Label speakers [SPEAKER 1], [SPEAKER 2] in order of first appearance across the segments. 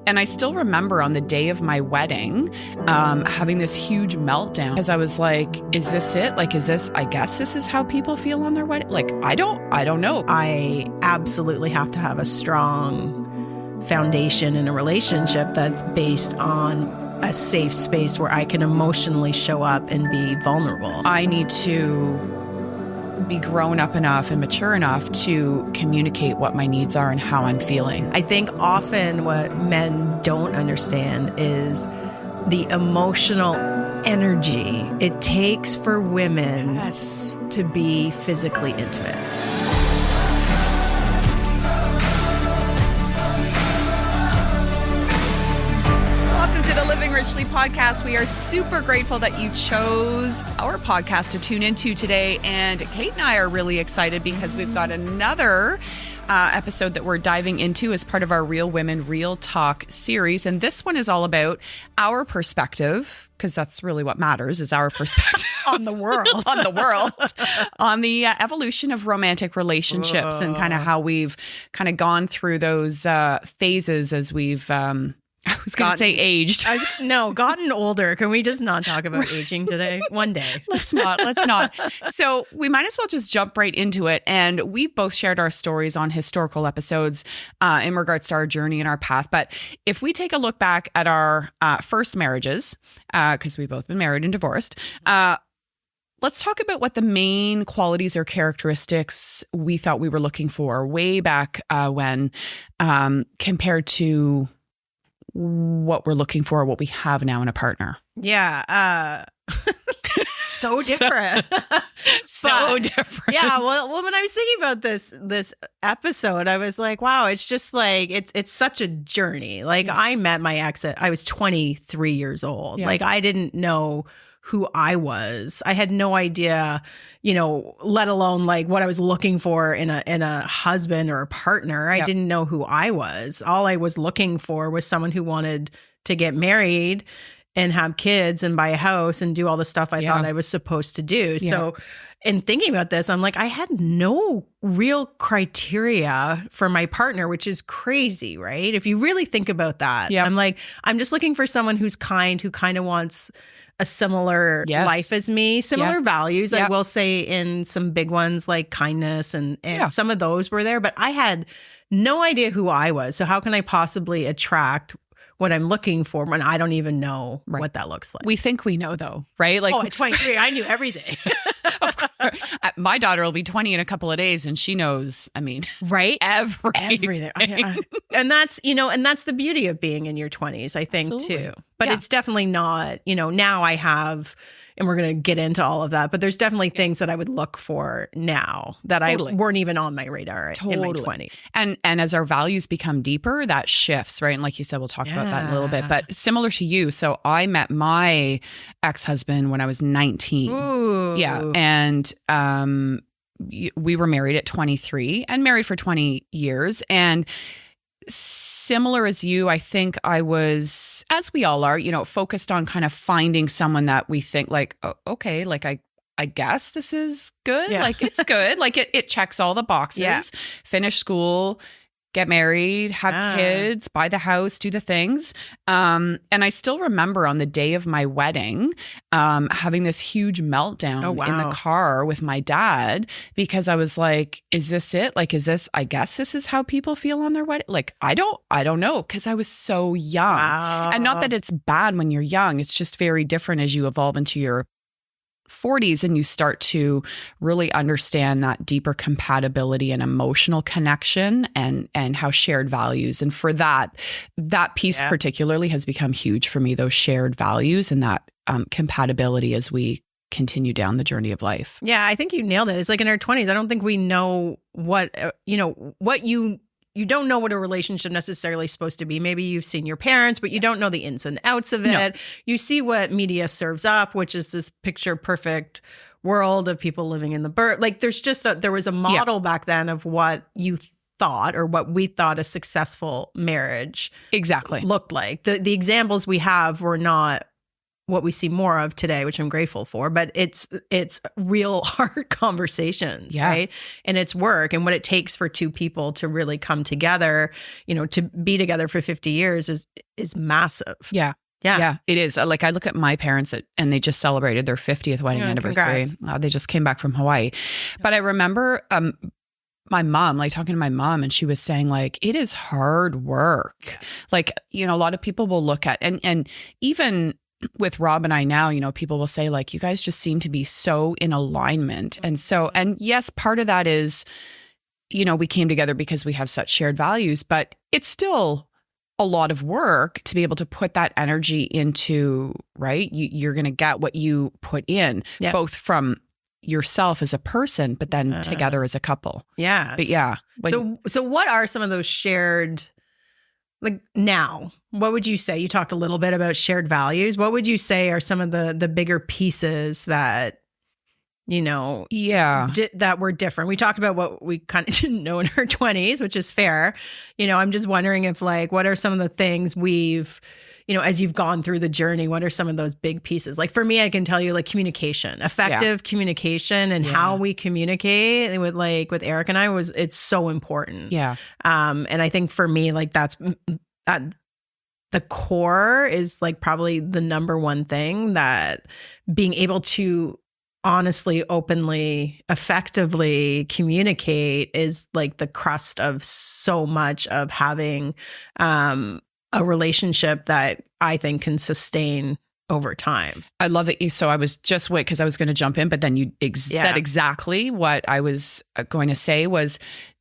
[SPEAKER 1] And I still remember on the day of my wedding, having this huge meltdown because I was like, is this it? Like, I guess this is how people feel on their wedding. Like, I don't know.
[SPEAKER 2] I absolutely have to have a strong foundation in a relationship that's based on a safe space where I can emotionally show up and be vulnerable.
[SPEAKER 1] I need to be grown up enough and mature enough to communicate what my needs are and how I'm feeling.
[SPEAKER 2] I think often what men don't understand is the emotional energy it takes for women to be physically intimate.
[SPEAKER 1] Richly podcast. We are super grateful that you chose our podcast to tune into today. And Kate and I are really excited because we've got another episode that we're diving into as part of our Real Women, Real Talk series. And this one is all about our perspective, because that's really what matters, is our perspective
[SPEAKER 2] on the world,
[SPEAKER 1] on the evolution of romantic relationships and kind of how we've kind of gone through those phases as we've I was going to say aged.
[SPEAKER 2] Gotten older. Can we just not talk about aging today? One day.
[SPEAKER 1] Let's not. So we might as well just jump right into it. And we've both shared our stories on historical episodes in regards to our journey and our path. But if we take a look back at our first marriages, because we've both been married and divorced, let's talk about what the main qualities or characteristics we thought we were looking for way back when compared to what we're looking for, what we have now in a partner.
[SPEAKER 2] Yeah. So different.
[SPEAKER 1] So different.
[SPEAKER 2] Yeah. Well, when I was thinking about this episode, I was like, wow, it's just like, it's such a journey. Like I met my ex I was 23 years old. Yeah. Like I didn't know who I was. I had no idea, let alone like what I was looking for in a husband or a partner. I didn't know who I was. All I was looking for was someone who wanted to get married and have kids and buy a house and do all the stuff I thought I was supposed to do. Yeah. So in thinking about this, I'm like, I had no real criteria for my partner, which is crazy, right? If you really think about that, I'm like, I'm just looking for someone who's kind, who kind of wants a similar life as me, similar values. I will say in some big ones like kindness and some of those were there, but I had no idea who I was. So how can I possibly attract what I'm looking for when I don't even know what that looks like?
[SPEAKER 1] We think we know though, right? Like,
[SPEAKER 2] at 23, I knew everything.
[SPEAKER 1] Of course. My daughter will be 20 in a couple of days and she knows,
[SPEAKER 2] right?
[SPEAKER 1] Everything.
[SPEAKER 2] And that's, and that's the beauty of being in your 20s, I think too. But it's definitely not, now I have, and we're going to get into all of that, but there's definitely things that I would look for now that I weren't even on my radar in my 20s.
[SPEAKER 1] And as our values become deeper, that shifts, right? And like you said, we'll talk about that in a little bit, but similar to you. So I met my ex-husband when I was 19.
[SPEAKER 2] Ooh.
[SPEAKER 1] Yeah. And we were married at 23 and married for 20 years. And similar as you, I think I was, as we all are, focused on kind of finding someone that we think like, oh, okay, like I guess this is good. Yeah. Like it's good. Like it checks all the boxes. Yeah. Finish school, get married, have kids, buy the house, do the things. And I still remember on the day of my wedding, having this huge meltdown in the car with my dad, because I was like, is this it? Like, I guess this is how people feel on their wedding. Like, I don't know. Cause I was so young.
[SPEAKER 2] Wow.
[SPEAKER 1] And not that it's bad when you're young. It's just very different as you evolve into your 40s and you start to really understand that deeper compatibility and emotional connection and how shared values. And for that piece particularly has become huge for me, those shared values and that compatibility as we continue down the journey of life.
[SPEAKER 2] Yeah, I think you nailed it. It's like in our 20s, I don't think we know what you don't know what a relationship necessarily is supposed to be. Maybe you've seen your parents, but you don't know the ins and outs of it. No. You see what media serves up, which is this picture perfect world of people living in the like there's just there was a model back then of what you thought or what we thought a successful marriage
[SPEAKER 1] exactly
[SPEAKER 2] looked like. The examples we have were not what we see more of today, which I'm grateful for, but it's real hard conversations, right? And it's work, and what it takes for two people to really come together, to be together for 50 years is massive.
[SPEAKER 1] Yeah, it is. Like, I look at my parents and they just celebrated their 50th wedding anniversary. They just came back from Hawaii. But I remember my mom, like talking to my mom, and she was saying like, it is hard work. Yeah. Like, a lot of people will look at, and even with Rob and I now, people will say like, you guys just seem to be so in alignment. And so, and yes, part of that is, we came together because we have such shared values, but it's still a lot of work to be able to put that energy into, right? You're going to get what you put in, both from yourself as a person, but then together as a couple.
[SPEAKER 2] Yeah.
[SPEAKER 1] But yeah.
[SPEAKER 2] So what are some of those shared, like now, what would you say? You talked a little bit about shared values. What would you say are some of the bigger pieces that, that were different? We talked about what we kind of didn't know in our 20s, which is fair. I'm just wondering if like, what are some of the things we've, as you've gone through the journey, what are some of those big pieces? Like for me, I can tell you like communication, effective communication, and how we communicate with Eric and I it's so important.
[SPEAKER 1] Yeah.
[SPEAKER 2] And I think for me, like that's the core is like probably the number one thing, that being able to honestly, openly, effectively communicate is like the crust of so much of having a relationship that I think can sustain over time.
[SPEAKER 1] I love that. So I was just because I was going to jump in, but then you said exactly what I was going to say was,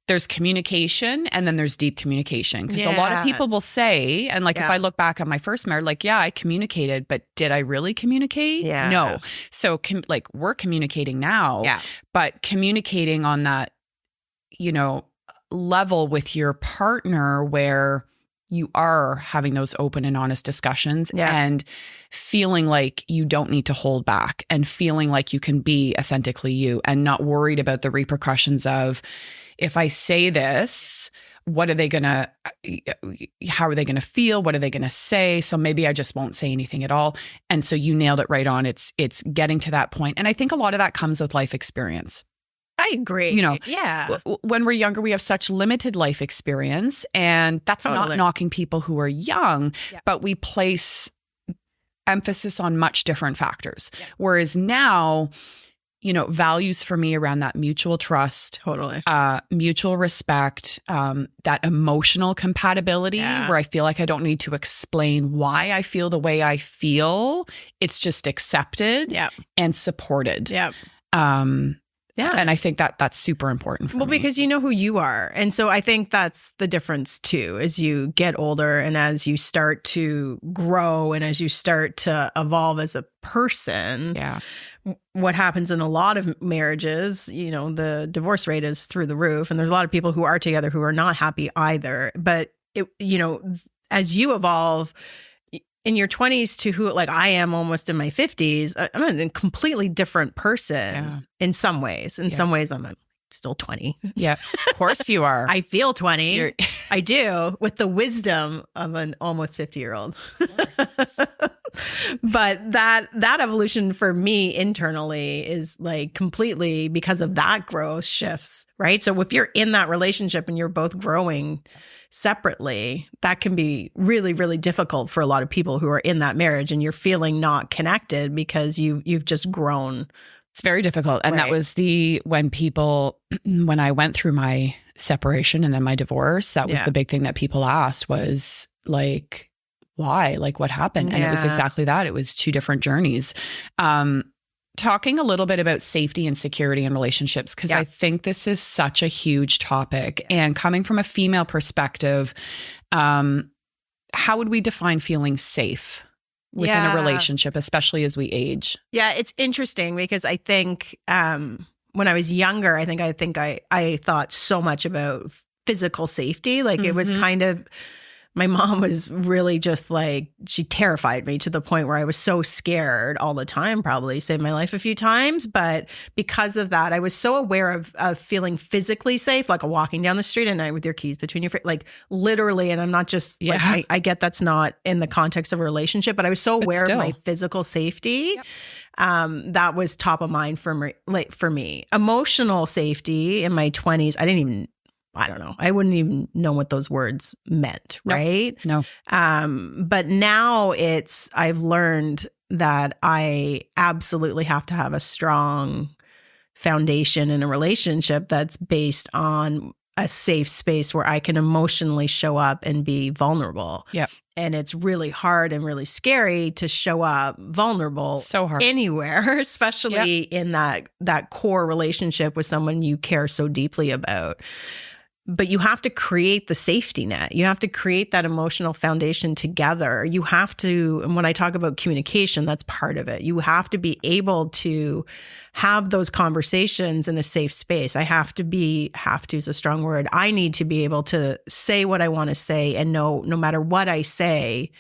[SPEAKER 1] there's communication and then there's deep communication. Because a lot of people will say, and like if I look back on my first marriage, like, I communicated, but did I really communicate?
[SPEAKER 2] Yeah.
[SPEAKER 1] No. So like we're communicating now, but communicating on that, level with your partner where you are having those open and honest discussions and feeling like you don't need to hold back and feeling like you can be authentically you and not worried about the repercussions of, if I say this, how are they going to feel? What are they going to say? So maybe I just won't say anything at all. And so you nailed it right on. It's getting to that point. And I think a lot of that comes with life experience.
[SPEAKER 2] I agree.
[SPEAKER 1] When we're younger, we have such limited life experience, and that's not knocking people who are young, but we place emphasis on much different factors. Whereas now, values for me around that mutual trust, mutual respect, that emotional compatibility where I feel like I don't need to explain why I feel the way I feel. It's just accepted and supported. And I think that's super important for me.
[SPEAKER 2] Well, because you know who you are. And so I think that's the difference too, as you get older and as you start to grow and as you start to evolve as a person.
[SPEAKER 1] Yeah.
[SPEAKER 2] What happens in a lot of marriages, the divorce rate is through the roof. And there's a lot of people who are together who are not happy either. But, as you evolve in your 20s to who, like I am almost in my 50s, I'm a completely different person in some ways. In some ways, I'm still 20.
[SPEAKER 1] Yeah, of course you are.
[SPEAKER 2] I feel 20. I do, with the wisdom of an almost 50-year-old. But that evolution for me internally is like completely because of that growth shifts, right? So if you're in that relationship and you're both growing separately, that can be really, really difficult for a lot of people who are in that marriage and you're feeling not connected because you've just grown.
[SPEAKER 1] It's very difficult. And that was when I went through my separation and then my divorce, that was the big thing that people asked was like, why? Like what happened? And it was exactly that. It was two different journeys. Talking a little bit about safety and security in relationships, because I think this is such a huge topic. And coming from a female perspective, how would we define feeling safe within a relationship, especially as we age?
[SPEAKER 2] Yeah, it's interesting because I think when I was younger, I think I thought so much about physical safety. Like it was kind of my mom was really just like, she terrified me to the point where I was so scared all the time, probably saved my life a few times. But because of that, I was so aware of feeling physically safe, like walking down the street at night with your keys between your feet, like literally. And I'm not just like, I get that's not in the context of a relationship, but I was so aware of my physical safety. Yep. That was top of mind for me. Emotional safety in my 20s, I don't know. I wouldn't even know what those words meant, right?
[SPEAKER 1] No.
[SPEAKER 2] But now I've learned that I absolutely have to have a strong foundation in a relationship that's based on a safe space where I can emotionally show up and be vulnerable.
[SPEAKER 1] Yeah.
[SPEAKER 2] And it's really hard and really scary to show up vulnerable anywhere, especially in that core relationship with someone you care so deeply about. But you have to create the safety net. You have to create that emotional foundation together. You have to, and when I talk about communication, that's part of it. You have to be able to have those conversations in a safe space. Have to is a strong word. I need to be able to say what I want to say and know no matter what I say,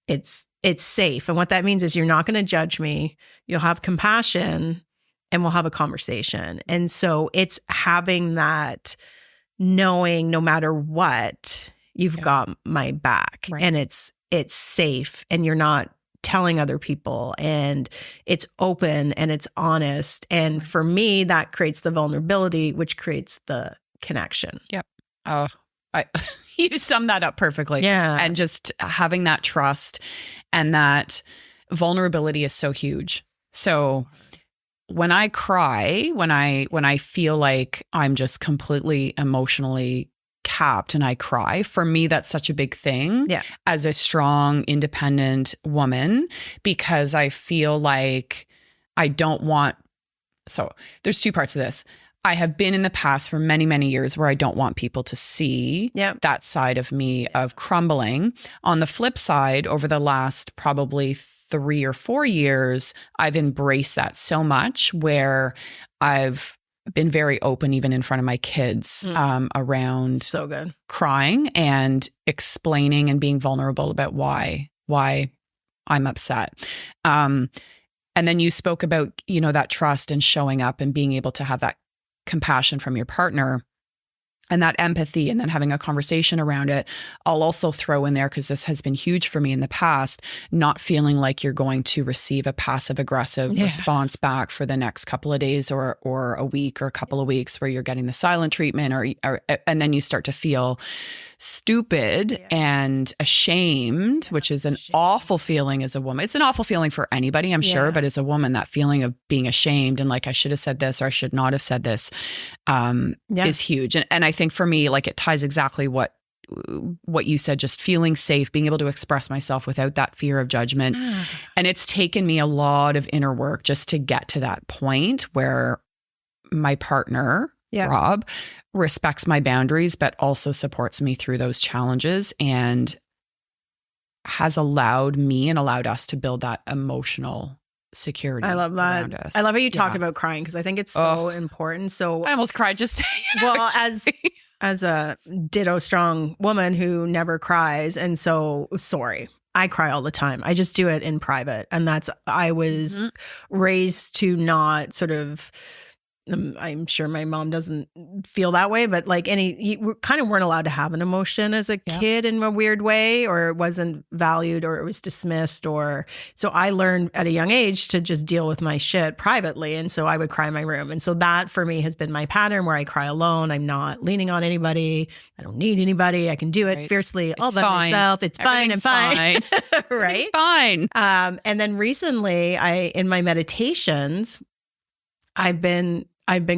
[SPEAKER 2] it's safe. And what that means is you're not going to judge me. You'll have compassion and we'll have a conversation. And so it's having that knowing no matter what, you've got my back and it's safe and you're not telling other people and it's open and it's honest. And for me, that creates the vulnerability, which creates the connection.
[SPEAKER 1] Yep. Oh, you summed that up perfectly.
[SPEAKER 2] Yeah.
[SPEAKER 1] And just having that trust and that vulnerability is so huge. So when I cry, when I feel like I'm just completely emotionally capped and I cry, for me, that's such a big thing as a strong, independent woman, because I feel like I don't want, so there's two parts of this. I have been in the past for many, many years where I don't want people to see that side of me of crumbling. On the flip side, over the last probably 3 or 4 years, I've embraced that so much where I've been very open, even in front of my kids, around
[SPEAKER 2] so good
[SPEAKER 1] crying and explaining and being vulnerable about why I'm upset. And then you spoke about, that trust and showing up and being able to have that compassion from your partner and that empathy, and then having a conversation around it. I'll also throw in there, because this has been huge for me in the past, not feeling like you're going to receive a passive aggressive response back for the next couple of days or a week or a couple of weeks, where you're getting the silent treatment or and then you start to feel stupid and ashamed, which is an awful feeling as a woman. It's an awful feeling for anybody, I'm sure, but as a woman, that feeling of being ashamed and like, I should have said this or I should not have said this is huge. And I think for me, like, it ties exactly what you said, just feeling safe, being able to express myself without that fear of judgment. And it's taken me a lot of inner work just to get to that point where my partner, Rob, respects my boundaries, but also supports me through those challenges and has allowed me and allowed us to build that emotional security.
[SPEAKER 2] I love that.
[SPEAKER 1] Around us.
[SPEAKER 2] I love how you talk about crying, because I think it's so important. So
[SPEAKER 1] I almost cried just saying it.
[SPEAKER 2] Well, as a ditto strong woman who never cries, and so sorry. I cry all the time. I just do it in private. And I was raised to not sort of, I'm sure my mom doesn't feel that way, but like you kind of weren't allowed to have an emotion as a kid in a weird way, or it wasn't valued, or it was dismissed, so I learned at a young age to just deal with my shit privately. And so I would cry in my room. And so that for me has been my pattern, where I cry alone. I'm not leaning on anybody. I don't need anybody. I can do it fiercely all by myself. It's fine. I'm fine. Right?
[SPEAKER 1] It's fine.
[SPEAKER 2] And then recently in my meditations, I've been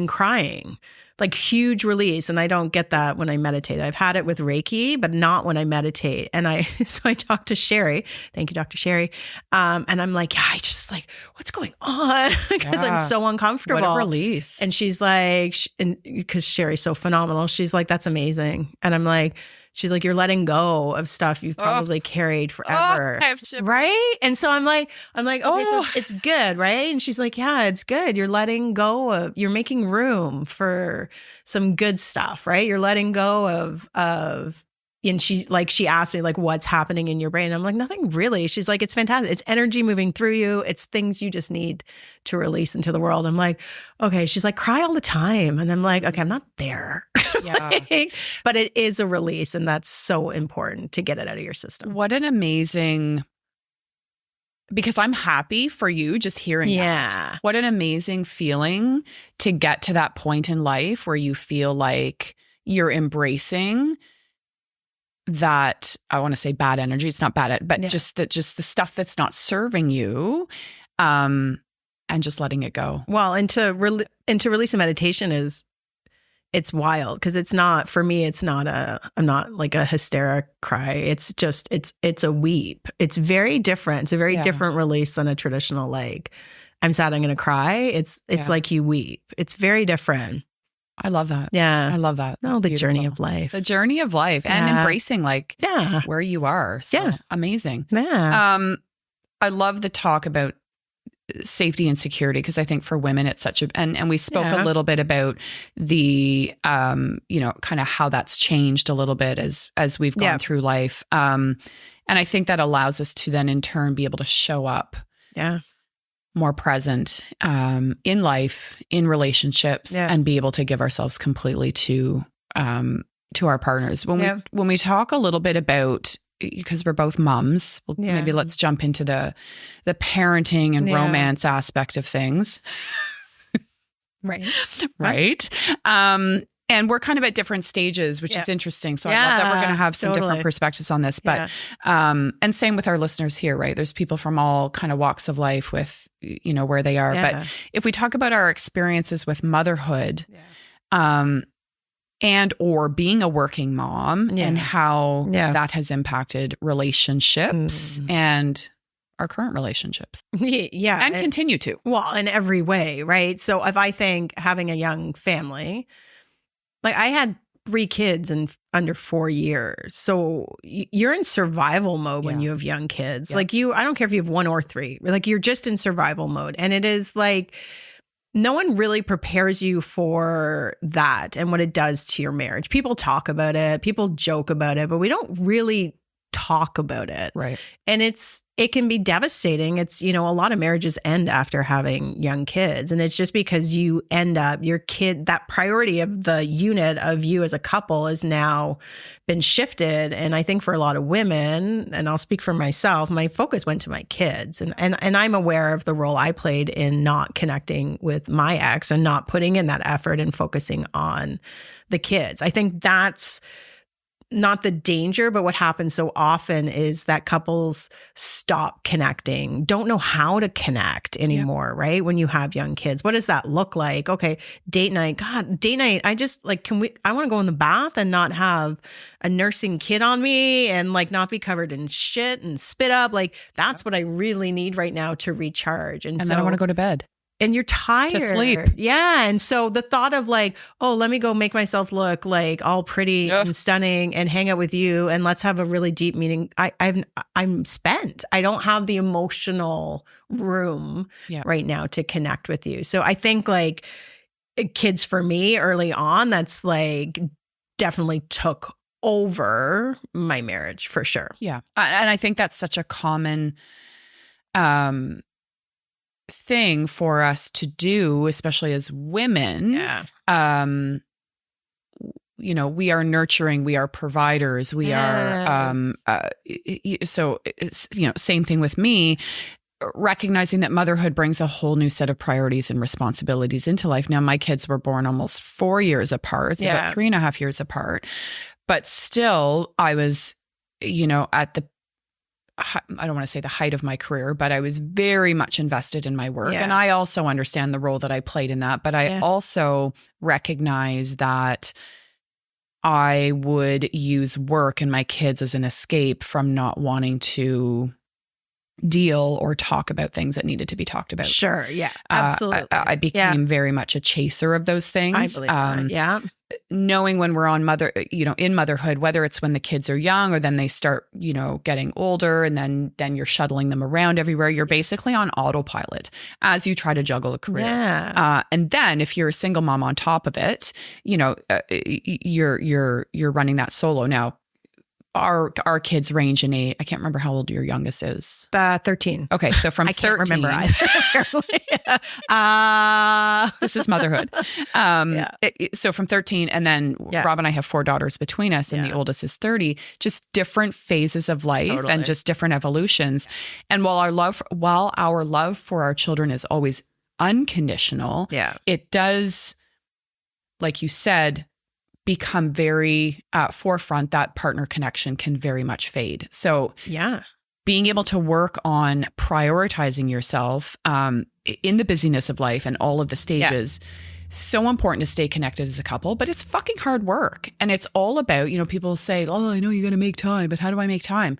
[SPEAKER 2] crying, like huge release. And I don't get that when I meditate. I've had it with Reiki, but not when I meditate. And so I talked to Sherry. Thank you, Dr. Sherry. And I'm like, I just like, what's going on? Because I'm so uncomfortable.
[SPEAKER 1] What a release.
[SPEAKER 2] And she's like, because Sherry's so phenomenal. She's like, that's amazing. And I'm like, she's like, you're letting go of stuff you've probably carried forever. Right? And so I'm like, okay, so it's good, right? And she's like, yeah, it's good. You're letting go you're making room for some good stuff, right? You're letting go of and she asked me like, what's happening in your brain? I'm like, nothing really. She's like, it's fantastic. It's energy moving through you. It's things you just need to release into the world. I'm like, okay. She's like, cry all the time. And I'm like, okay, I'm not there.
[SPEAKER 1] Yeah.
[SPEAKER 2] But it is a release. And that's so important to get it out of your system.
[SPEAKER 1] What an amazing, because I'm happy for you just hearing that. What an amazing feeling to get to that point in life where you feel like you're embracing that, I want to say bad energy. It's not bad, but just the stuff that's not serving you, and just letting it go. Well,
[SPEAKER 2] and to release a meditation it's wild because it's not, for me, I'm not like a hysteric cry. It's just, it's a weep. It's very different. It's a very different release than a traditional, like, I'm sad, I'm going to cry. It's like you weep. It's very different.
[SPEAKER 1] I love that.
[SPEAKER 2] Yeah.
[SPEAKER 1] I love that.
[SPEAKER 2] Oh, the journey of life.
[SPEAKER 1] The journey of life and embracing where you are. So amazing.
[SPEAKER 2] Yeah.
[SPEAKER 1] I love the talk about safety and security because I think for women it's such a, and we spoke a little bit about the, kind of how that's changed a little bit as we've gone through life. And I think that allows us to then in turn be able to show up.
[SPEAKER 2] Yeah.
[SPEAKER 1] More present in life, in relationships, and be able to give ourselves completely to our partners. When we talk a little bit about, because we're both moms, maybe let's jump into the parenting and romance aspect of things. Right. And we're kind of at different stages, which is interesting. So I love that we're going to have some different perspectives on this. But, and same with our listeners here, right? There's people from all kind of walks of life with, where they are. Yeah. But if we talk about our experiences with motherhood, and or being a working mom and how that has impacted relationships and our current relationships.
[SPEAKER 2] Yeah.
[SPEAKER 1] And continue to.
[SPEAKER 2] Well, in every way, right? So if I think having a young family, like I had 3 kids in under 4 years. So you're in survival mode when you have young kids. Like I don't care if you have 1 or 3, like you're just in survival mode. And it is like, no one really prepares you for that and what it does to your marriage. People talk about it, people joke about it, but we don't really talk about it.
[SPEAKER 1] Right.
[SPEAKER 2] And it can be devastating. It's, a lot of marriages end after having young kids. And it's just because you end up, your kid, that priority of the unit of you as a couple has now been shifted. And I think for a lot of women, and I'll speak for myself, my focus went to my kids. And I'm aware of the role I played in not connecting with my ex and not putting in that effort and focusing on the kids. I think that's not the danger, but what happens so often is that couples stop connecting, don't know how to connect anymore, right? When you have young kids, what does that look like? Okay, date night. God, date night. I just like, I want to go in the bath and not have a nursing kid on me and like not be covered in shit and spit up. Like that's what I really need right now to recharge. And so
[SPEAKER 1] then I want to go to bed.
[SPEAKER 2] And you're tired.
[SPEAKER 1] To sleep.
[SPEAKER 2] Yeah. And so the thought of like, oh, let me go make myself look like all pretty and stunning and hang out with you and let's have a really deep meeting. I'm spent. I don't have the emotional room right now to connect with you. So I think like kids for me early on, that's like definitely took over my marriage for sure.
[SPEAKER 1] Yeah. And I think that's such a common thing for us to do, especially as women. We are nurturing, we are providers, we are so same thing with me, recognizing that motherhood brings a whole new set of priorities and responsibilities into life. Now my kids were born almost 4 years apart, about 3.5 years apart, but still I was at the, I don't want to say the height of my career, but I was very much invested in my work. And I also understand the role that I played in that. But I also recognize that I would use work and my kids as an escape from not wanting to deal or talk about things that needed to be talked about.
[SPEAKER 2] Sure. Yeah, absolutely.
[SPEAKER 1] I became very much a chaser of those things.
[SPEAKER 2] I believe that. Yeah.
[SPEAKER 1] Knowing when we're on in motherhood, whether it's when the kids are young or then they start, getting older and then you're shuttling them around everywhere. You're basically on autopilot as you try to juggle a career.
[SPEAKER 2] Yeah.
[SPEAKER 1] And then if you're a single mom on top of it, you're running that solo. Now, our kids range in age. I can't remember how old your youngest is.
[SPEAKER 2] 13.
[SPEAKER 1] Okay, so from
[SPEAKER 2] I
[SPEAKER 1] 13.
[SPEAKER 2] can't remember either.
[SPEAKER 1] This is motherhood. So from 13, and then Rob and I have 4 daughters between us, and the oldest is 30. Just different phases of life and just different evolutions. And while our love for our children is always unconditional, it does, like you said, become very forefront. That partner connection can very much fade. So being able to work on prioritizing yourself in the busyness of life and all of the stages, so important to stay connected as a couple, but it's fucking hard work. And it's all about, people say, oh, I know you're going to make time, but how do I make time?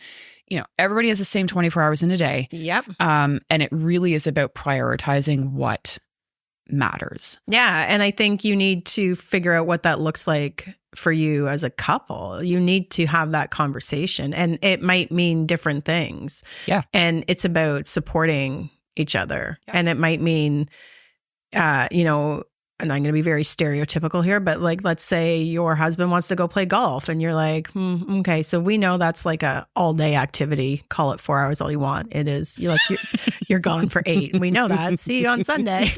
[SPEAKER 1] Everybody has the same 24 hours in a day.
[SPEAKER 2] Yep.
[SPEAKER 1] And it really is about prioritizing what matters.
[SPEAKER 2] Yeah. And I think you need to figure out what that looks like for you as a couple. You need to have that conversation, and it might mean different things.
[SPEAKER 1] Yeah.
[SPEAKER 2] And it's about supporting each other. Yeah. And it might mean, and I'm going to be very stereotypical here, but like, let's say your husband wants to go play golf and you're like, okay, so we know that's like a all day activity. Call it 4 hours all you want. It is. You're gone for 8. We know that. See you on Sunday.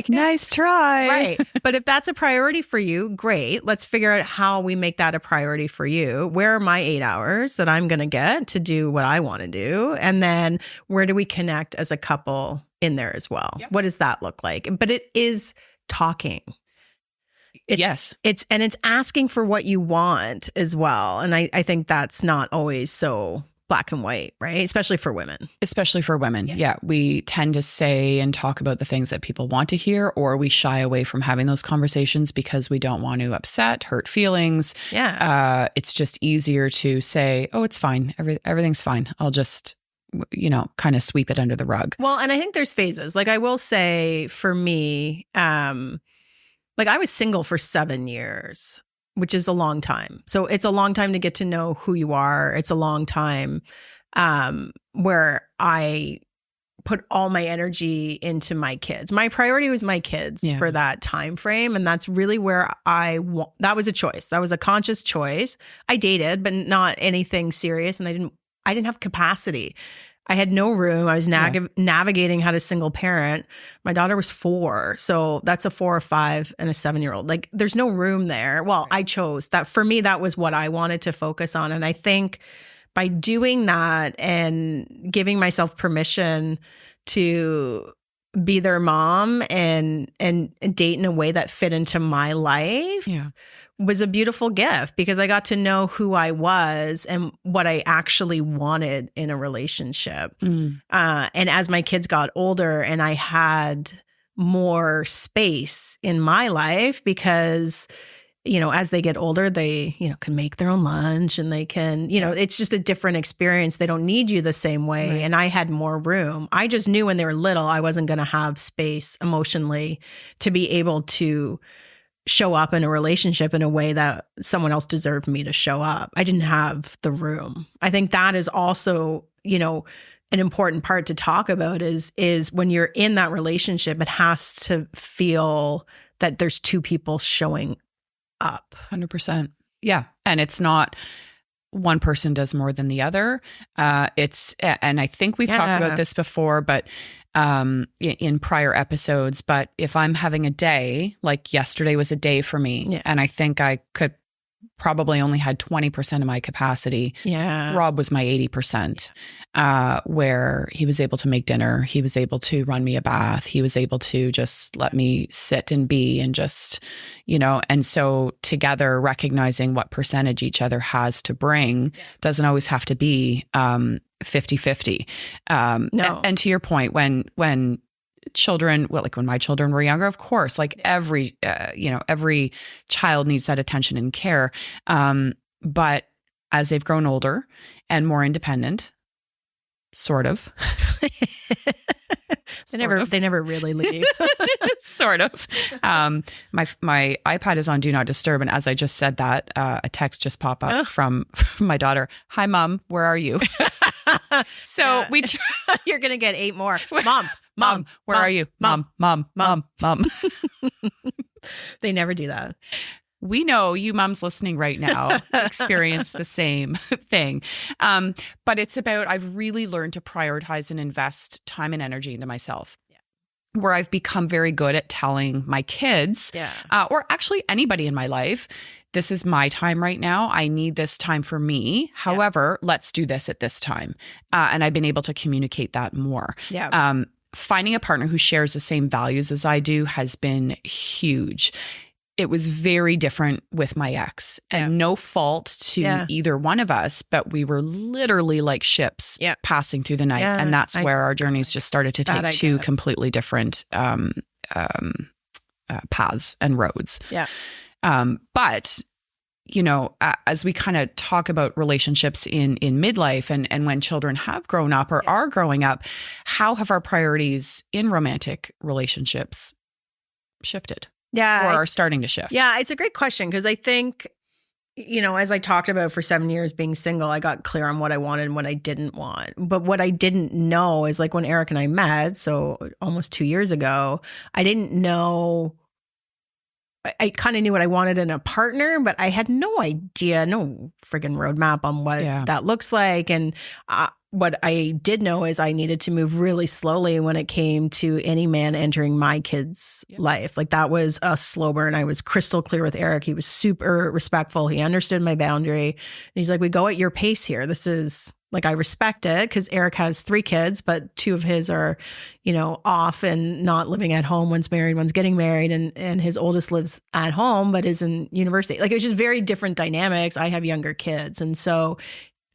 [SPEAKER 1] Nice try.
[SPEAKER 2] Right. But if that's a priority for you, great. Let's figure out how we make that a priority for you. Where are my 8 hours that I'm going to get to do what I want to do? And then where do we connect as a couple in there as well? Yep. What does that look like? But it is talking. It's asking for what you want as well. And I think that's not always so black and white, right? Especially for women.
[SPEAKER 1] Yeah. We tend to say and talk about the things that people want to hear, or we shy away from having those conversations because we don't want to hurt feelings.
[SPEAKER 2] Yeah.
[SPEAKER 1] It's just easier to say, oh, it's fine. Everything's fine. I'll just kind of sweep it under the rug.
[SPEAKER 2] Well, and I think there's phases. Like I will say for me, like I was single for 7 years, which is a long time. So it's a long time to get to know who you are. It's a long time where I put all my energy into my kids. My priority was my kids for that time frame. And that's really where that was a choice. That was a conscious choice. I dated, but not anything serious. And I didn't have capacity. I had no room. I was navigating how to single parent. My daughter was 4. So that's a 4 or 5 and a 7-year-old. Like there's no room there. Well, I chose that. For me, that was what I wanted to focus on. And I think by doing that and giving myself permission to be their mom and date in a way that fit into my life was a beautiful gift, because I got to know who I was and what I actually wanted in a relationship. And as my kids got older and I had more space in my life, because, as they get older, they, can make their own lunch and they can, it's just a different experience. They don't need you the same way. Right. And I had more room. I just knew when they were little, I wasn't going to have space emotionally to be able to show up in a relationship in a way that someone else deserved me to show up. I didn't have the room. I think that is also, an important part to talk about is when you're in that relationship, it has to feel that there's two people showing up.
[SPEAKER 1] 100%. Yeah. And it's not one person does more than the other. And I think we've talked about this before, but in prior episodes, but if I'm having a day, like yesterday was a day for me, and I think I could probably only had 20% of my capacity.
[SPEAKER 2] Yeah.
[SPEAKER 1] Rob was my 80%, where he was able to make dinner. He was able to run me a bath. He was able to just let me sit and be and just, and so together recognizing what percentage each other has to bring doesn't always have to be 50-50.
[SPEAKER 2] No.
[SPEAKER 1] And to your point, when children, like when my children were younger, of course, like every child needs that attention and care. But as they've grown older and more independent, sort of.
[SPEAKER 2] They never really leave.
[SPEAKER 1] Sort of. My iPad is on Do Not Disturb. And as I just said that, a text just popped up from my daughter. Hi, Mom. Where are you? So
[SPEAKER 2] you're going to get 8 more.
[SPEAKER 1] Mom, where are you? Mom.
[SPEAKER 2] They never do that.
[SPEAKER 1] we know you moms listening right now experience the same thing. But it's about, I've really learned to prioritize and invest time and energy into myself. Where I've become very good at telling my kids, or actually anybody in my life, this is my time right now. I need this time for me. However, let's do this at this time. And I've been able to communicate that more. Finding a partner who shares the same values as I do has been huge. It was very different with my ex, and no fault to either one of us, but we were literally like ships passing through the night. And that's where our journeys just started to take two completely different paths and roads. But, you know, as we kind of talk about relationships in midlife and when children have grown up or are growing up, how have our priorities in romantic relationships shifted? Or are starting to shift?
[SPEAKER 2] Yeah, it's a great question, because I think, you know, as I talked about for 7 years being single, I got clear on what I wanted and what I didn't want. But what I didn't know is, like, when Eric and I met, so almost 2 years ago, I didn't know. I kind of knew what I wanted in a partner, but I had no idea, no friggin' roadmap on what that looks like. And what I did know is I needed to move really slowly when it came to any man entering my kid's life. Like, that was a slow burn. I was crystal clear with Eric. He was super respectful. He understood my boundary. And he's like, we go at your pace here. This is, like, I respect it, because Eric has 3 kids, but 2 of his are, you know, off and not living at home. One's married, one's getting married, and his oldest lives at home, but is in university. Like, it was just very different dynamics. I have younger kids. And so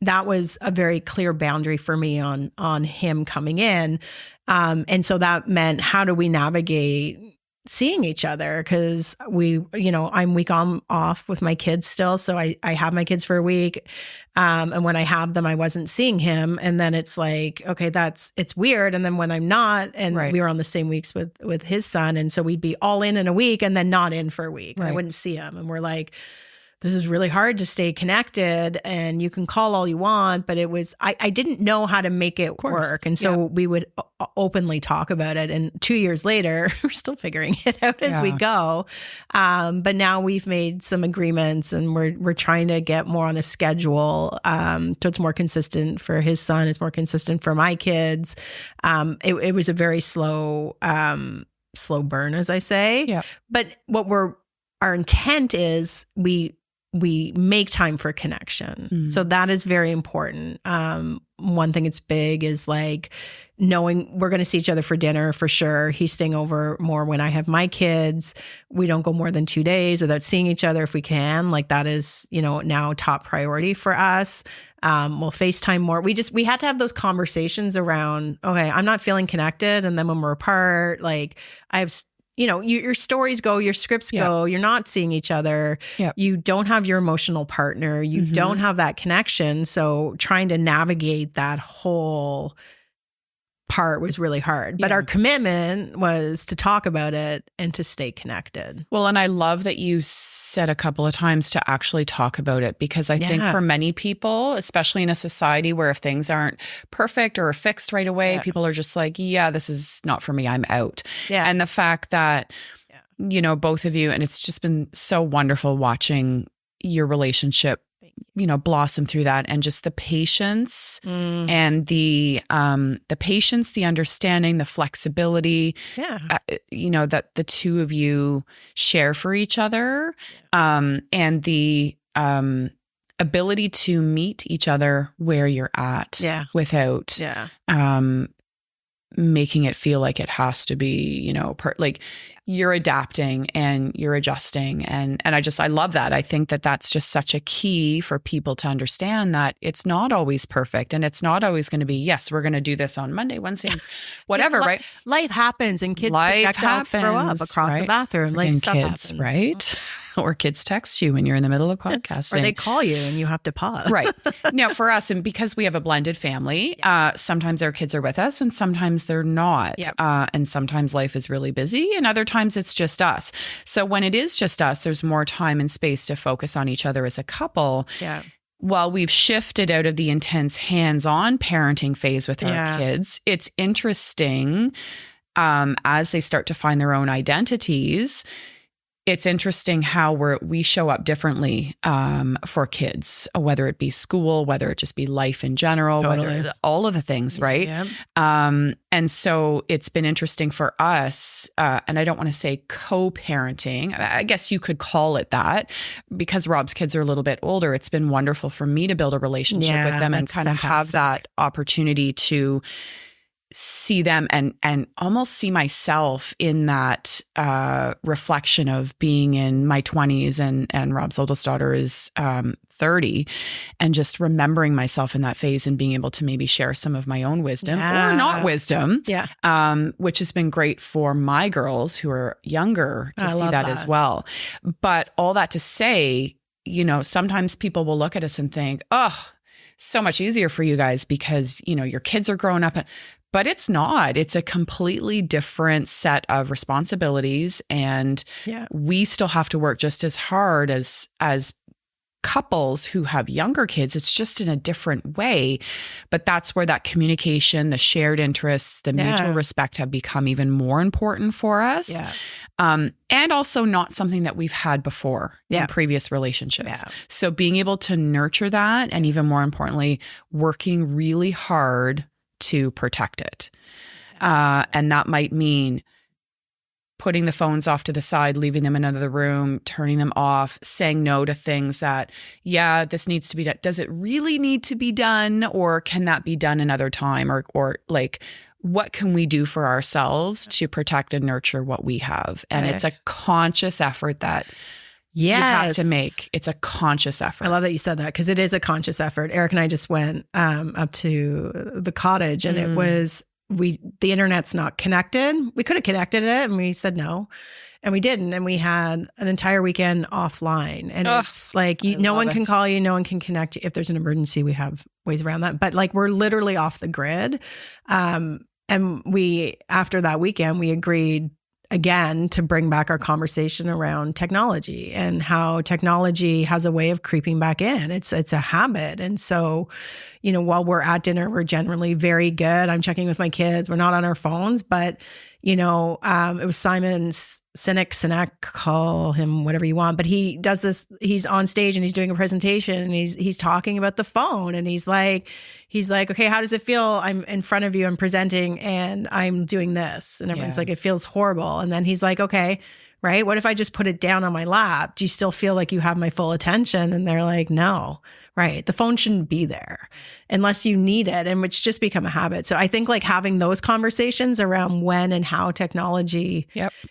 [SPEAKER 2] that was a very clear boundary for me on him coming in. And so that meant, how do we navigate seeing each other? Because we, you know, I'm week on off with my kids still. So I have my kids for a week. And when I have them, I wasn't seeing him. And then it's like, okay, it's weird. And then when I'm not, and we were on the same weeks with his son. And so we'd be all in a week and then not in for a week. I wouldn't see him. And we're like, this is really hard to stay connected, and you can call all you want, but it was, I didn't know how to make it work. And so we would openly talk about it. And 2 years later, we're still figuring it out as we go. But now we've made some agreements, and we're trying to get more on a schedule. So it's more consistent for his son. It's more consistent for my kids. It was a very slow burn, as I say. But our intent is we make time for connection. So that is very important. One thing that's big is, like, knowing we're going to see each other for dinner for sure. He's staying over more when I have my kids. We don't go more than 2 days without seeing each other if we can. Like, that is, you know, now top priority for us. We'll FaceTime more. We had to have those conversations around, okay, I'm not feeling connected. And then when we're apart, like, I have, you know, your stories go, your scripts go, you're not seeing each other. You don't have your emotional partner. You don't have that connection. So trying to navigate that whole part was really hard. But our commitment was to talk about it and to stay connected.
[SPEAKER 1] Well, and I love that you said a couple of times to actually talk about it, because I think for many people, especially in a society where if things aren't perfect or fixed right away, people are just like, this is not for me, I'm out. And the fact that, you know, both of you, and it's just been so wonderful watching your relationship, you know, blossom through that, and just the patience and the patience, the understanding, the flexibility, you know, that the two of you share for each other, and the ability to meet each other where you're at without making it feel like it has to be, you know, like you're adapting and you're adjusting. And I love that. I think that that's just such a key for people to understand, that it's not always perfect, and it's not always going to be, yes, we're going to do this on Monday, Wednesday, whatever, right?
[SPEAKER 2] Life happens, and kids projectiles throw up across the bathroom. Like,
[SPEAKER 1] and
[SPEAKER 2] stuff
[SPEAKER 1] kids,
[SPEAKER 2] happens.
[SPEAKER 1] Right? Or kids text you when you're in the middle of podcasting.
[SPEAKER 2] Or they call you and you have to pause.
[SPEAKER 1] Right. Now, for us, and because we have a blended family, sometimes our kids are with us and sometimes they're not. And sometimes life is really busy, and other times it's just us. So when it is just us, there's more time and space to focus on each other as a couple. While we've shifted out of the intense hands-on parenting phase with our kids, it's interesting as they start to find their own identities, it's interesting how we show up differently for kids, whether it be school, whether it just be life in general, whether all of the things, right?
[SPEAKER 2] Yeah.
[SPEAKER 1] And so it's been interesting for us, and I don't want to say co-parenting. I guess you could call it that, because Rob's kids are a little bit older. It's been wonderful for me to build a relationship with them and kind of have that opportunity to see them and almost see myself in that reflection of being in my 20s, and Rob's oldest daughter is 30, and just remembering myself in that phase and being able to maybe share some of my own wisdom or not wisdom, which has been great for my girls who are younger to see that as well. But all that to say, sometimes people will look at us and think, oh, so much easier for you guys because, your kids are growing up. But it's not. It's a completely different set of responsibilities. And we still have to work just as hard as couples who have younger kids. It's just in a different way. But that's where that communication, the shared interests, the mutual respect have become even more important for us. Yeah. And also not something that we've had before in previous relationships. Yeah. So being able to nurture that, and even more importantly, working really hard to protect it. And that might mean putting the phones off to the side, leaving them in another room, turning them off, saying no to things that, this needs to be done. Does it really need to be done? Or can that be done another time? Or like, what can we do for ourselves to protect and nurture what we have? And it's a conscious effort that you have to make. It's a conscious effort.
[SPEAKER 2] I love that you said that, because it is a conscious effort. Eric and I just went up to the cottage, and it was, the internet's not connected. We could have connected it, and we said no, and we didn't. And we had an entire weekend offline. And it's like, no one can call you, no one can connect you. If there's an emergency, we have ways around that. But like, we're literally off the grid. And we, after that weekend, we agreed again to bring back our conversation around technology and how technology has a way of creeping back in. It's a habit. And so, while we're at dinner, we're generally very good. I'm checking with my kids. We're not on our phones, but it was Simon Sinek, call him whatever you want, but he does this, he's on stage and he's doing a presentation, and he's talking about the phone, and he's like, okay, how does it feel? I'm in front of you, I'm presenting, and I'm doing this. And everyone's like, it feels horrible. And then he's like, okay, right, what if I just put it down on my lap? Do you still feel like you have my full attention? And they're like, no. Right. The phone shouldn't be there unless you need it, and which just become a habit. So I think like having those conversations around when and how technology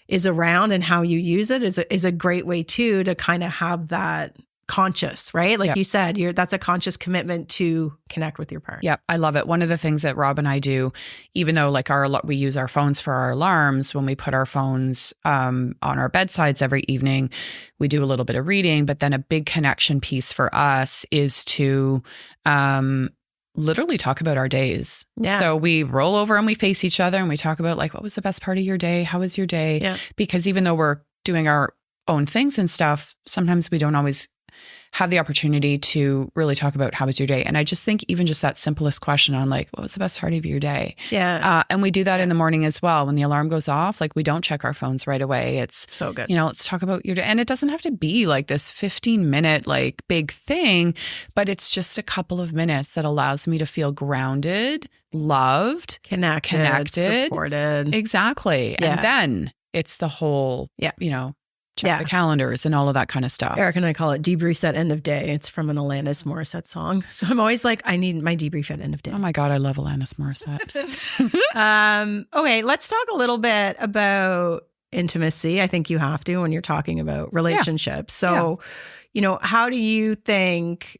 [SPEAKER 2] is around and how you use it is a great way too, to kind of have that conscious, right? Like you said, that's a conscious commitment to connect with your partner.
[SPEAKER 1] Yep. I love it. One of the things that Rob and I do, even though like we use our phones for our alarms, when we put our phones on our bedsides every evening, we do a little bit of reading, but then a big connection piece for us is to literally talk about our days. Yeah. So we roll over and we face each other and we talk about like, what was the best part of your day? How was your day? Yeah. Because even though we're doing our own things and stuff, sometimes we don't always have the opportunity to really talk about how was your day. And I just think even just that simplest question on like, what was the best part of your day? Yeah. And we do that in the morning as well. When the alarm goes off, like we don't check our phones right away. It's
[SPEAKER 2] so good.
[SPEAKER 1] Let's talk about your day. And it doesn't have to be like this 15-minute like big thing, but it's just a couple of minutes that allows me to feel grounded, loved,
[SPEAKER 2] connected, supported.
[SPEAKER 1] Exactly. Yeah. And then it's the whole, check the calendars and all of that kind of stuff.
[SPEAKER 2] Eric and I call it debriefs at end of day. It's from an Alanis Morissette song. So I'm always like, I need my debrief at end of day.
[SPEAKER 1] Oh my God, I love Alanis Morissette.
[SPEAKER 2] Okay, let's talk a little bit about intimacy. I think you have to when you're talking about relationships. So, how do you think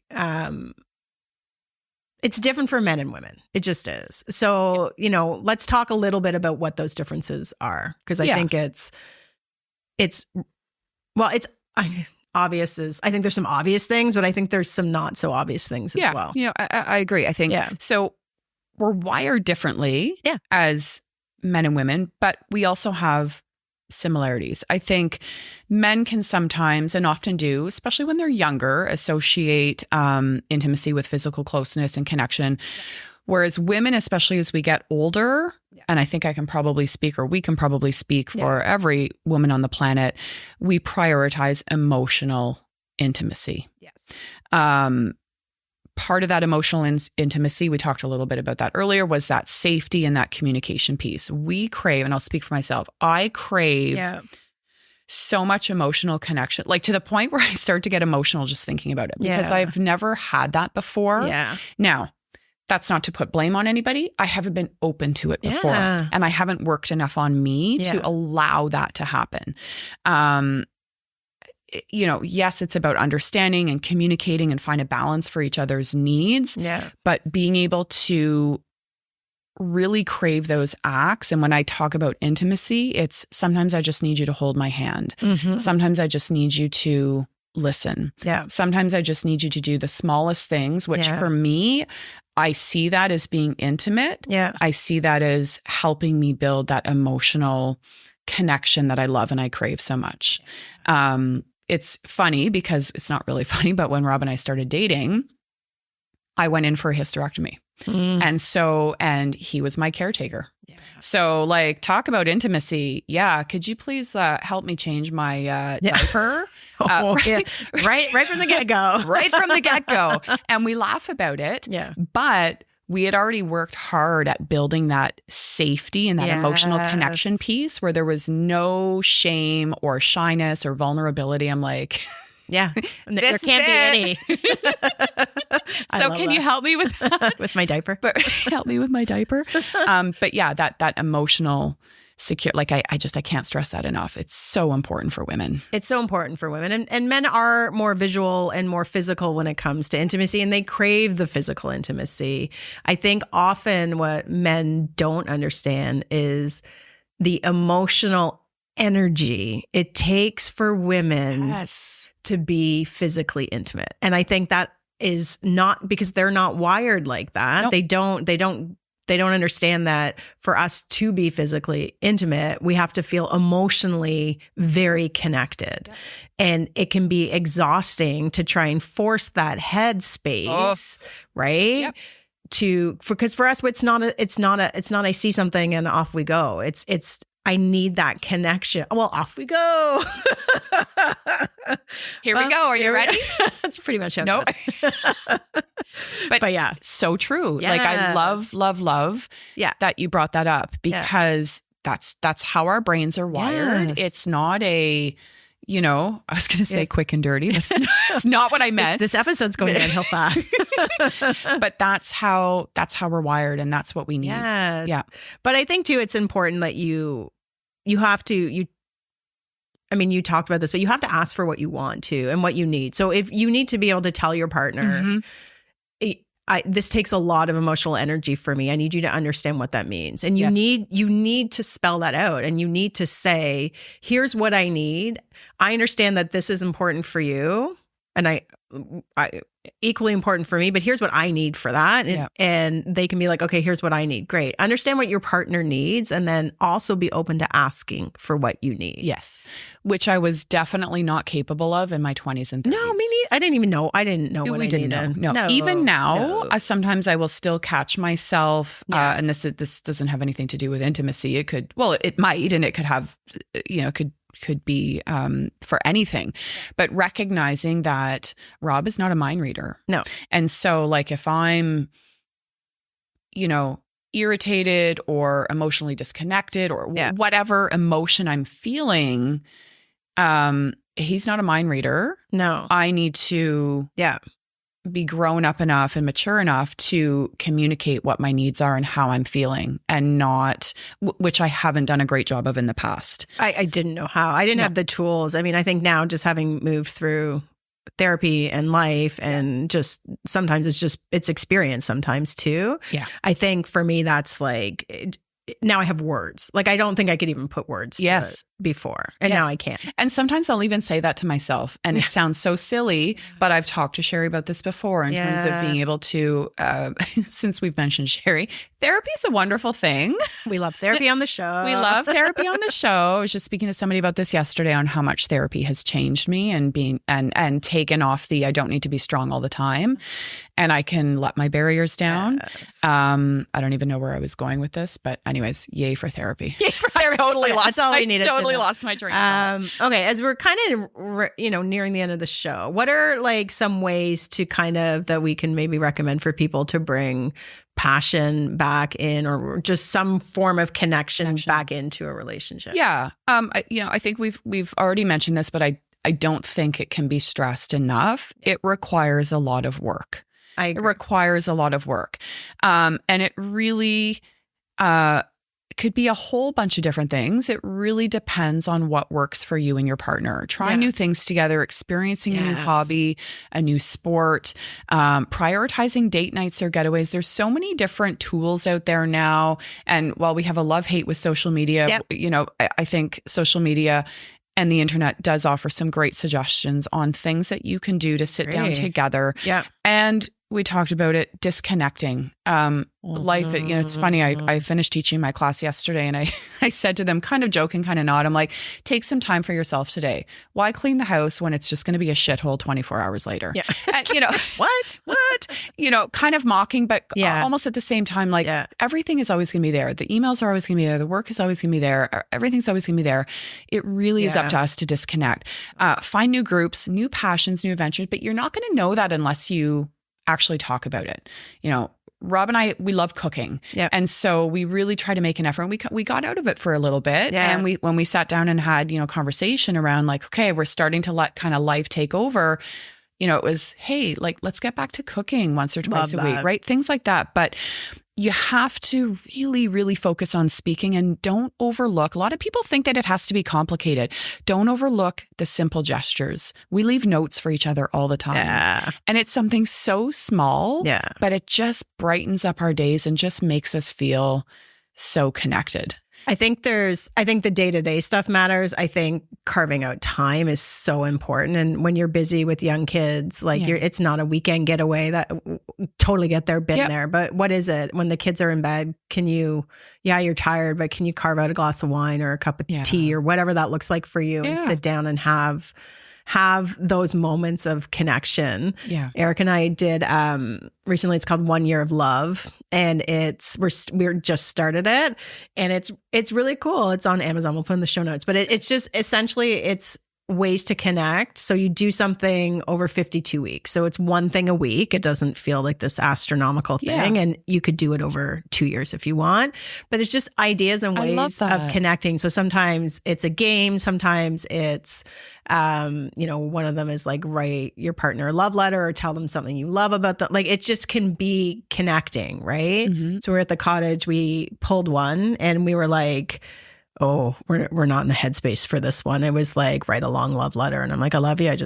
[SPEAKER 2] it's different for men and women? It just is. So, let's talk a little bit about what those differences are. Because I think it's obvious I think there's some obvious things, but I think there's some not so obvious things as well.
[SPEAKER 1] I agree. I think so. We're wired differently as men and women, but we also have similarities. I think men can sometimes, and often do, especially when they're younger, associate intimacy with physical closeness and connection. Whereas women, especially as we get older, and I think I can probably speak, or we can probably speak for every woman on the planet, we prioritize emotional intimacy.
[SPEAKER 2] Yes.
[SPEAKER 1] Part of that emotional intimacy, we talked a little bit about that earlier, was that safety and that communication piece. We crave, and I'll speak for myself, I crave so much emotional connection, like to the point where I start to get emotional just thinking about it, because I've never had that before.
[SPEAKER 2] Yeah.
[SPEAKER 1] Now, that's not to put blame on anybody. I haven't been open to it before, and I haven't worked enough on me to allow that to happen. Yes, it's about understanding and communicating and find a balance for each other's needs.
[SPEAKER 2] Yeah.
[SPEAKER 1] But being able to really crave those acts. And when I talk about intimacy, it's sometimes I just need you to hold my hand.
[SPEAKER 2] Mm-hmm.
[SPEAKER 1] Sometimes I just need you to listen.
[SPEAKER 2] Yeah.
[SPEAKER 1] Sometimes I just need you to do the smallest things, which for me, I see that as being intimate.
[SPEAKER 2] Yeah.
[SPEAKER 1] I see that as helping me build that emotional connection that I love and I crave so much. It's funny because it's not really funny, but when Rob and I started dating, I went in for a hysterectomy. And he was my caretaker. Yeah. So like, talk about intimacy. Yeah. Could you please help me change my diaper?
[SPEAKER 2] Right from the get-go.
[SPEAKER 1] Right from the get-go. And we laugh about it. Yeah. But we had already worked hard at building that safety and that emotional connection piece where there was no shame or shyness or vulnerability. I'm like,
[SPEAKER 2] there can't be any.
[SPEAKER 1] So can you help me with that?
[SPEAKER 2] With my diaper?
[SPEAKER 1] But help me with my diaper. But yeah, that emotional secure, like I can't stress that enough. It's so important for women.
[SPEAKER 2] It's so important for women. And men are more visual and more physical when it comes to intimacy, and they crave the physical intimacy. I think often what men don't understand is the emotional energy it takes for women to be physically intimate. And I think that is not because they're not wired like that. Nope. They don't understand that for us to be physically intimate, we have to feel emotionally very connected. Yep. And it can be exhausting to try and force that head space, right? Yep. Because for us, it's not I see something and off we go. It's I need that connection. Well, off we go.
[SPEAKER 1] Here we go. Are you ready?
[SPEAKER 2] That's pretty much how
[SPEAKER 1] it
[SPEAKER 2] goes. But yeah,
[SPEAKER 1] so true. Yeah. Like I love that you brought that up, because that's how our brains are wired. Yes. It's not I was going to say quick and dirty. That's not what I meant.
[SPEAKER 2] This episode's going downhill fast.
[SPEAKER 1] But that's how we're wired, and that's what we need.
[SPEAKER 2] Yes. Yeah. But I think too, it's important that you have to, you talked about this, but you have to ask for what you want to and what you need. So if you need to be able to tell your partner, this takes a lot of emotional energy for me. I need you to understand what that means. And you need to spell that out, and you need to say, here's what I need. I understand that this is important for you, and I equally important for me, but here's what I need for that. And they can be like, okay, here's what I need. Great. Understand what your partner needs, and then also be open to asking for what you need.
[SPEAKER 1] Yes. Which I was definitely not capable of in my 20s and 30s.
[SPEAKER 2] No, me neither. I didn't know what I needed.
[SPEAKER 1] No. Even now, sometimes I will still catch myself, and this doesn't have anything to do with intimacy. It might, and it could have, could be for anything, but recognizing that Rob is not a mind reader.
[SPEAKER 2] No.
[SPEAKER 1] And so like if I'm, irritated or emotionally disconnected or whatever emotion I'm feeling, he's not a mind reader.
[SPEAKER 2] No.
[SPEAKER 1] I need to be grown up enough and mature enough to communicate what my needs are and how I'm feeling, and not, which I haven't done a great job of in the past.
[SPEAKER 2] I didn't know how. I didn't have the tools. I mean, I think now, just having moved through therapy and life, and just sometimes it's experience sometimes too.
[SPEAKER 1] Yeah.
[SPEAKER 2] I think for me, that's like, now I have words. Like, I don't think I could even put words to it. before, and now I can.
[SPEAKER 1] And sometimes I'll even say that to myself, and it sounds so silly, but I've talked to Sherry about this before in terms of being able to, since we've mentioned Sherry, therapy is a wonderful thing.
[SPEAKER 2] We love therapy on the show.
[SPEAKER 1] We love therapy on the show. I was just speaking to somebody about this yesterday on how much therapy has changed me and and taken off the I don't need to be strong all the time, and I can let my barriers down.
[SPEAKER 2] Yes.
[SPEAKER 1] I don't even know where I was going with this, but anyways, yay for therapy.
[SPEAKER 2] Yay for therapy. That's all we needed.
[SPEAKER 1] Totally lost my train of thought.
[SPEAKER 2] Okay, as we're kind of nearing the end of the show, what are like some ways to kind of that we can maybe recommend for people to bring passion back in, or just some form of connection back into a relationship?
[SPEAKER 1] Yeah. I think we've already mentioned this, but I don't think it can be stressed enough. It requires a lot of work. It requires a lot of work. And it really could be a whole bunch of different things. It really depends on what works for you and your partner. Try new things together, experiencing a new hobby, a new sport, prioritizing date nights or getaways. There's so many different tools out there now. And while we have a love-hate with social media, I think social media and the internet does offer some great suggestions on things that you can do to sit down together. Yeah. And we talked about it, disconnecting. Life, it's funny. I finished teaching my class yesterday, and I said to them, kind of joking, kind of not, I'm like, take some time for yourself today. Why clean the house when it's just going to be a shithole 24 hours later? Yeah. And, what? Kind of mocking, but almost at the same time, like everything is always going to be there. The emails are always going to be there. The work is always going to be there. Everything's always going to be there. It really is up to us to disconnect. Find new groups, new passions, new adventures, but you're not going to know that unless you actually talk about it. Rob and I, we love cooking. Yep. And so we really try to make an effort. We got out of it for a little bit. Yeah. And when we sat down and had, conversation around like, okay, we're starting to let kind of life take over. It was, hey, like, let's get back to cooking once or twice a week, right? Things like that. But you have to really, really focus on speaking, and don't overlook. A lot of people think that it has to be complicated. Don't overlook the simple gestures. We leave notes for each other all the time. Yeah. And it's something so small, but it just brightens up our days and just makes us feel so connected.
[SPEAKER 2] I think the day-to-day stuff matters. I think carving out time is so important. And when you're busy with young kids, like it's not a weekend getaway. That totally get there, been there. But what is it? When the kids are in bed, can you, you're tired, but can you carve out a glass of wine or a cup of tea or whatever that looks like for you and sit down and have those moments of connection. Yeah. Eric and I did recently, it's called 1 Year of Love, and we're just started it, and it's really cool. It's on Amazon. We'll put in the show notes, but it's just essentially it's ways to connect. So you do something over 52 weeks. So it's one thing a week. It doesn't feel like this astronomical thing. And you could do it over 2 years if you want, but it's just ideas and ways of connecting. So sometimes it's a game. Sometimes it's, one of them is like, write your partner a love letter or tell them something you love about them. Like it just can be connecting. Right. Mm-hmm. So we're at the cottage, we pulled one and we were like, oh, we're not in the headspace for this one. It was like, write a long love letter. And I'm like, I love you. I'm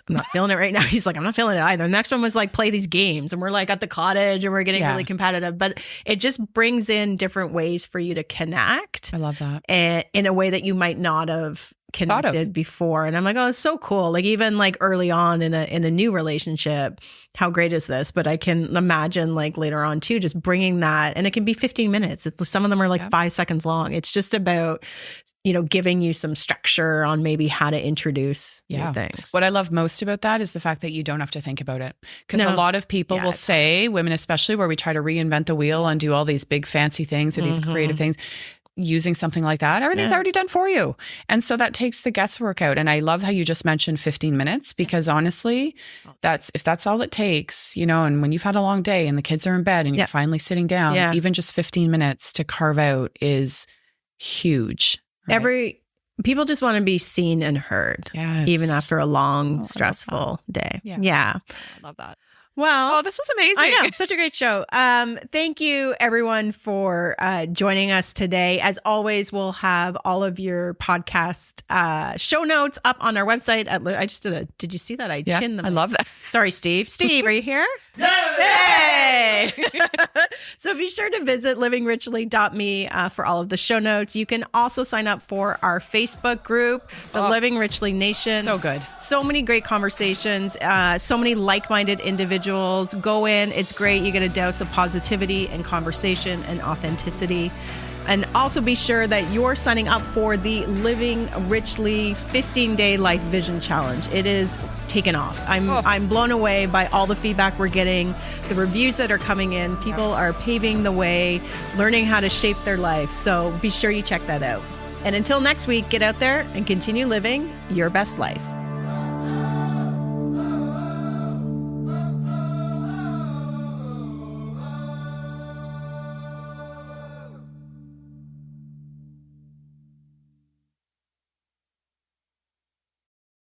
[SPEAKER 2] not feeling it right now. He's like, I'm not feeling it either. The next one was like, play these games. And we're like at the cottage and we're getting really competitive. But it just brings in different ways for you to connect.
[SPEAKER 1] I love that.
[SPEAKER 2] And in a way that you might not have connected before. And I'm like, oh, it's so cool. Like even like early on in a new relationship, how great is this? But I can imagine like later on too, just bringing that, and it can be 15 minutes. Some of them are like 5 seconds long. It's just about, giving you some structure on maybe how to introduce new things.
[SPEAKER 1] What I love most about that is the fact that you don't have to think about it. Because a lot of people will say, women especially, where we try to reinvent the wheel and do all these big fancy things or these creative things, using something like that, everything's already done for you. And so that takes the guesswork out. And I love how you just mentioned 15 minutes, because honestly, if that's all it takes, and when you've had a long day and the kids are in bed and you're finally sitting down, even just 15 minutes to carve out is huge. Right?
[SPEAKER 2] People just want to be seen and heard, even after a long, stressful day. Yeah.
[SPEAKER 1] I love that.
[SPEAKER 2] Well,
[SPEAKER 1] this was amazing.
[SPEAKER 2] I know. Such a great show. Thank you, everyone, for joining us today. As always, we'll have all of your podcast show notes up on our website. Did you see that? I chinned them.
[SPEAKER 1] I love that.
[SPEAKER 2] Sorry, Steve. Steve, are you here? Hey! So be sure to visit livingrichlly.me for all of the show notes. You can also sign up for our Facebook group, the Living Richly Nation.
[SPEAKER 1] So good.
[SPEAKER 2] So many great conversations, so many like-minded individuals. Go in. It's great. You get a dose of positivity and conversation and authenticity. And also be sure that you're signing up for the Living Richly 15-day Life Vision Challenge. It is taken off. I'm blown away by all the feedback we're getting, the reviews that are coming in. People are paving the way, learning how to shape their life. So be sure you check that out. And until next week, get out there and continue living your best life.